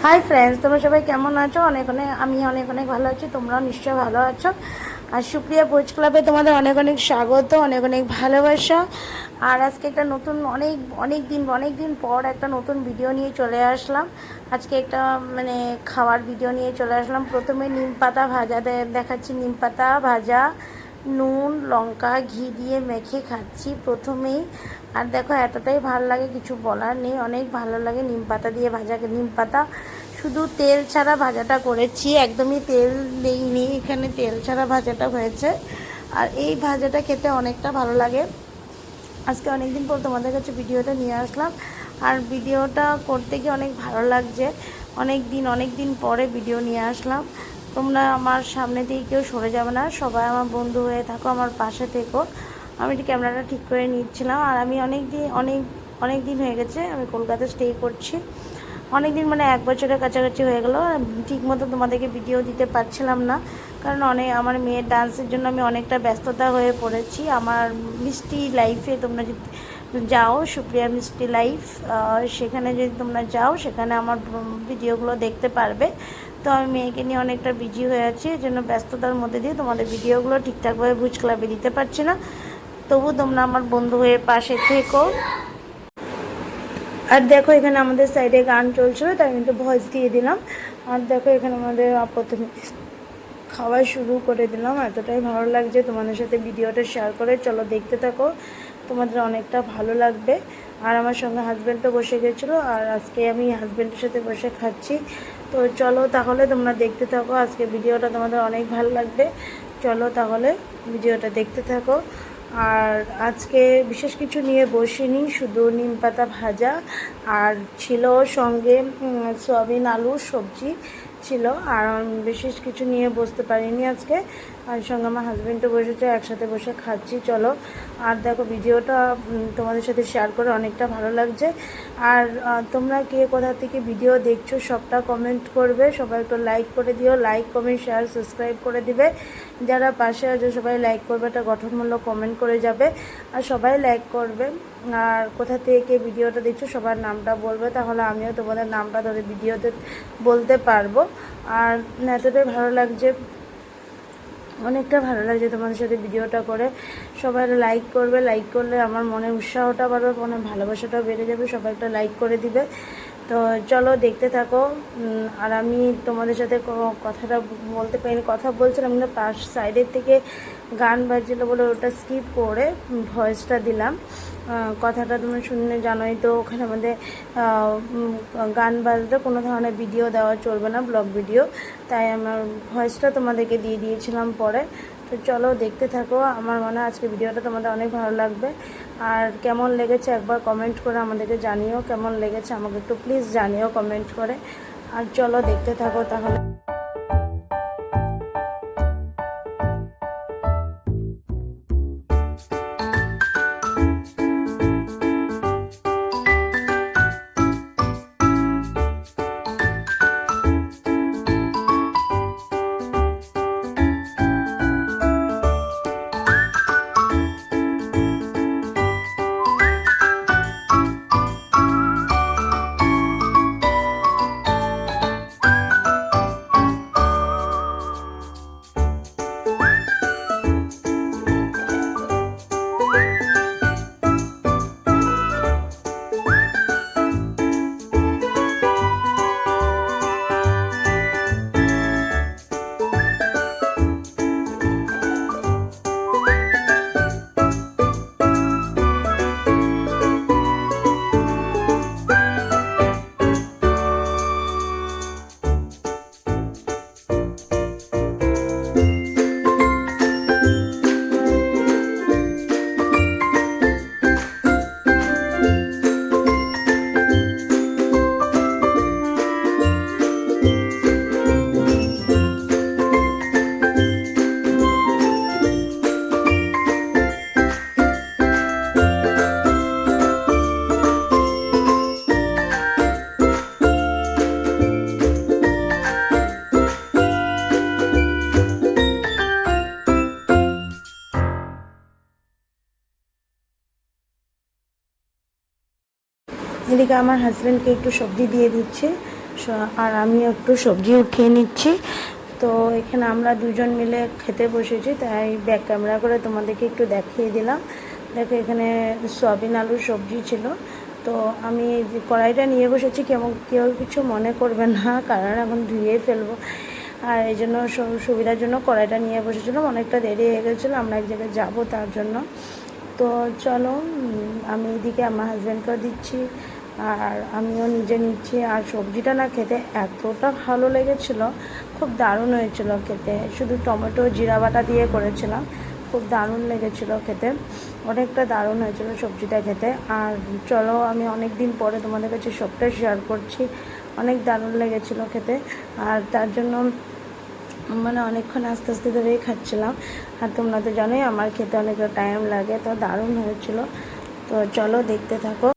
Hi friends, তোমরা সবাই কেমন আছো? আমি অনেক অনেক ভালো আছি। তোমরাও নিশ্চয়ই ভালো আছো। আর সুপ্রিয়া ভোজ ক্লাবে তোমাদের অনেক অনেক স্বাগত, অনেক অনেক ভালোবাসা। আর আজকে একটা নতুন অনেক দিন পর একটা নতুন ভিডিও নিয়ে চলে আসলাম। আজকে একটা খাওয়ার ভিডিও নিয়ে চলে আসলাম। প্রথমে নিম পাতা ভাজা দেখাচ্ছি। নিম পাতা ভাজা নুন লঙ্কা ঘি দিয়ে মেখে খাচ্ছি প্রথমেই। আর দেখো এতটাই ভালো লাগে, কিছু বলার নেই। অনেক ভালো লাগে নিম পাতা দিয়ে ভাজা। নিম পাতা শুধু তেল ছাড়া ভাজাটা করেছি, একদমই তেল দেইনি, এখানে তেল ছাড়া ভাজাটা হয়েছে। আর এই ভাজাটা খেতে অনেকটা ভালো লাগে। আজকে অনেক দিন পর তোমাদের কাছে ভিডিওটা নিয়ে আসলাম। আর ভিডিওটা করতে গিয়ে অনেক ভালো লাগছে। অনেক দিন পরে ভিডিও নিয়ে আসলাম। তোমরা আমার সামনে থেকে কেউ সরে যাবে না, সবাই আমার বন্ধু হয়ে থাকো, আমার পাশে থেকো। আমি ক্যামেরাটা ঠিক করে নিচ্ছিলাম। আর আমি অনেক দিন হয়ে গেছে আমি কলকাতায় স্টে করছি। অনেক দিন 1 বছরের কাছাকাছি হয়ে গেল। ঠিক মতো তোমাদেরকে ভিডিও দিতে পারছিলাম না, কারণ আমার মেয়ের ডান্সের জন্য আমি অনেকটা ব্যস্ততা হয়ে পড়েছি। আমার মিষ্টি লাইফে তোমরা যদি যাও, সুপ্রিয়া মিষ্টি লাইফ, সেখানে যদি তোমরা যাও, সেখানে আমার ভিডিওগুলো দেখতে পারবে। তো আমি মেয়েকে নিয়ে অনেকটা বিজি হয়ে আছি, এই জন্য ব্যস্ততার মধ্যে দিয়ে তোমাদের ভিডিওগুলো ঠিকঠাকভাবে ভুজ ক্লাবে দিতে পারছি না। তবু তোমরা আমার বন্ধু হয়ে পাশে থেকো। আর দেখো এখানে আমাদের সাইডে গান চলছিল, তাই আমি তো ভয়েস দিয়ে দিলাম। আর দেখো এখানে আমাদের প্রথমে খাওয়া শুরু করে দিলাম। এতটাই ভালো লাগছে তোমাদের সাথে ভিডিওটা শেয়ার করে। চলো দেখতে থাকো, তোমাদের অনেকটা ভালো লাগবে। আর আমার সঙ্গে হাজব্যান্ডও বসে গেছিলো, আর আজকে আমি হাজব্যান্ডের সাথে বসে খাচ্ছি। তো চলো তাহলে তোমরা দেখতে থাকো, আজকে ভিডিওটা তোমাদের অনেক ভালো লাগবে। চলো তাহলে ভিডিওটা দেখতে থাকো। আর আজকে বিশেষ কিছু নিয়ে বসিনি, শুধু নিম পাতা ভাজা আর ছিল সঙ্গে সয়াবিন আলুর সবজি ছিল। আর বিশেষ কিছু নিয়ে বসতে পারিনি আজকে। আর সঙ্গে আমার হাজব্যান্ডও বসেছে, একসাথে বসে খাচ্ছি। চলো। আর দেখো ভিডিওটা তোমাদের সাথে শেয়ার করে অনেকটা ভালো লাগছে। আর তোমরা কে কোথা থেকে ভিডিও দেখছো সবটা কমেন্ট করবে। সবাই একটু লাইক করে দিও, লাইক কমেন্ট শেয়ার সাবস্ক্রাইব করে দিবে। যারা পাশে আছে সবাই লাইক করবে, একটা গঠনমূলক কমেন্ট করে যাবে। আর সবাই লাইক করবে। আর কোথা থেকে ভিডিওটা দেখছো সবার নামটা বলবে, তাহলে আমিও তোমাদের নামটা ধরে ভিডিওতে বলতে পারবো। আর এতটাই ভালো লাগছে, অনেকটা ভালো লাগছে তোমাদের সাথে ভিডিওটা করে। সবাই লাইক করবে, লাইক করলে আমার মনে উৎসাহটা বাড়বে, মনে ভালোবাসাটাও বেড়ে যাবে। সবাই একটা লাইক করে দিবে। তো চলো দেখতে থাকো। আর আমি তোমাদের সাথে কথাটা বলতে পারিনি, কথা বলছিলাম কিন্তু পাশ সাইডের থেকে গান বাজছিলো বলে ওটা স্কিপ করে ভয়েসটা দিলাম। কথাটা তোমরা শুনে জানোই তো, ওখানে আমাদের গান বাজলে কোনো ধরনের ভিডিও দেওয়া চলবে না, ব্লগ ভিডিও। তাই আমার ভয়েসটা তোমাদেরকে দিয়ে দিয়েছিলাম পরে। তো চলো দেখতে থাকো। আমার মনে হয় আজকে ভিডিওটা তোমাদের অনেক ভালো লাগবে। আর কেমন লেগেছে একবার কমেন্ট করে আমাদেরকে জানিও, কেমন লেগেছে আমাকে একটু প্লিজ জানিও কমেন্ট করে। আর চলো দেখতে থাকো তাহলে। এদিকে আমার হাজব্যান্ডকে একটু সবজি দিয়ে দিচ্ছে। আর আমি একটু সবজি উঠিয়ে নিচ্ছি। তো এখানে আমরা দুজন মিলে খেতে বসেছি, তাই ব্যাক ক্যামেরা করে তোমাদেরকে একটু দেখিয়ে দিলাম। দেখো এখানে সয়াবিন আলুর সবজি ছিল। তো আমি কড়াইটা নিয়ে বসেছি, কেউ কিছু মনে করবে না, কারণ এখন ধুয়ে ফেলবো। আর এই জন্য সুবিধার জন্য কড়াইটা নিয়ে বসেছিলাম। অনেকটা দেরি হয়ে গেছিলো, আমরা এক জায়গায় যাবো তার জন্য। তো চলো, আমি এদিকে আমার হাজব্যান্ডকেও দিচ্ছি আর আমিও নিজে নিচ্ছি। আর সবজিটা না খেতে এতটা ভালো লেগেছিলো, খুব দারুণ হয়েছিল খেতে। শুধু টমেটো জিরা বাটা দিয়ে করেছিলাম, খুব দারুণ লেগেছিলো খেতে, অনেকটা দারুণ হয়েছিল সবজিটা খেতে। আর চলো, আমি অনেক দিন পরে তোমাদের কাছে সবটা শেয়ার করছি, অনেক দারুণ লেগেছিলো খেতে। আর তার জন্য মানে অনেকক্ষণ আস্তে আস্তে ধরেই খাচ্ছিলাম। আর তোমরা তো জানোই আমার খেতে অনেকটা টাইম লাগে, তো দারুণ হয়েছিল। তো চলো দেখতে থাকো।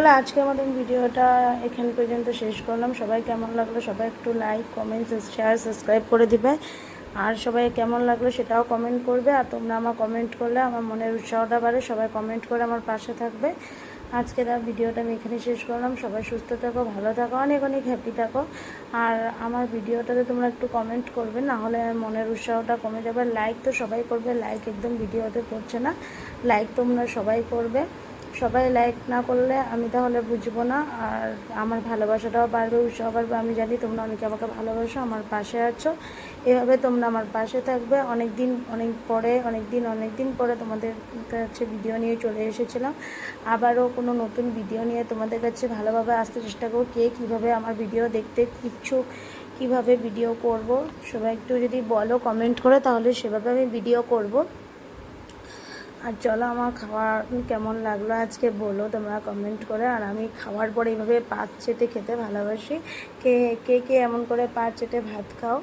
তাহলে আজকের মতন ভিডিওটা এখান পর্যন্ত শেষ করলাম। সবাই কেমন লাগলো সবাই একটু লাইক কমেন্ট শেয়ার সাবস্ক্রাইব করে দিবে, আর সবাই কেমন লাগলো সেটাও কমেন্ট করবে। আর তোমরা আমার কমেন্ট করলে আমার মনের উৎসাহটা বাড়ে, সবাই কমেন্ট করে আমার পাশে থাকবে। আজকের ভিডিওটা আমি এখানে শেষ করলাম। সবাই সুস্থ থাকো, ভালো থাকো, অনেক অনেক হ্যাপি থাকো। আর আমার ভিডিওটাতে তোমরা একটু কমেন্ট করবে, না হলে মনের উৎসাহটা কমে যাবে। লাইক তো সবাই করবে, লাইক একদম ভিডিওতে পড়ছে না, লাইক তোমরা সবাই করবে। সবাই লাইক না করলে আমি তাহলে বুঝবো না, আর আমার ভালোবাসাটাও বাড়বে, উৎসাহ বাড়বে। আমি জানি তোমরা অনেকে আমাকে ভালোবাসো, আমার পাশে আছো, এভাবে তোমরা আমার পাশে থাকবে। অনেক দিন পরে তোমাদের কাছে ভিডিও নিয়ে চলে এসেছিলাম। আবারও কোনো নতুন ভিডিও নিয়ে তোমাদের কাছে ভালোভাবে আসতে চেষ্টা করব। কে কীভাবে আমার ভিডিও দেখতে ইচ্ছুক, কীভাবে ভিডিও করব, সবাই একটু যদি বলো কমেন্ট করে, তাহলে সেভাবে আমি ভিডিও করব। আর চলো, আমার খাওয়া কেমন লাগলো আজকে বলো তোমরা কমেন্ট করে। আর আমি খাওয়ার পরে এইভাবে পাত চেটে খেতে ভালোবাসি। কে কে কে এমন করে পাত চেটে ভাত খাও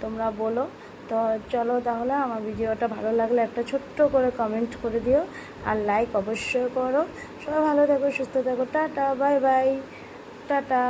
তোমরা বলো। তো চলো তাহলে, আমার ভিডিওটা ভালো লাগলে একটা ছোট্ট করে কমেন্ট করে দিও, আর লাইক অবশ্যই করো। সবাই ভালো থাকো, সুস্থ থাকো, টাটা, বাই বাই, টাটা।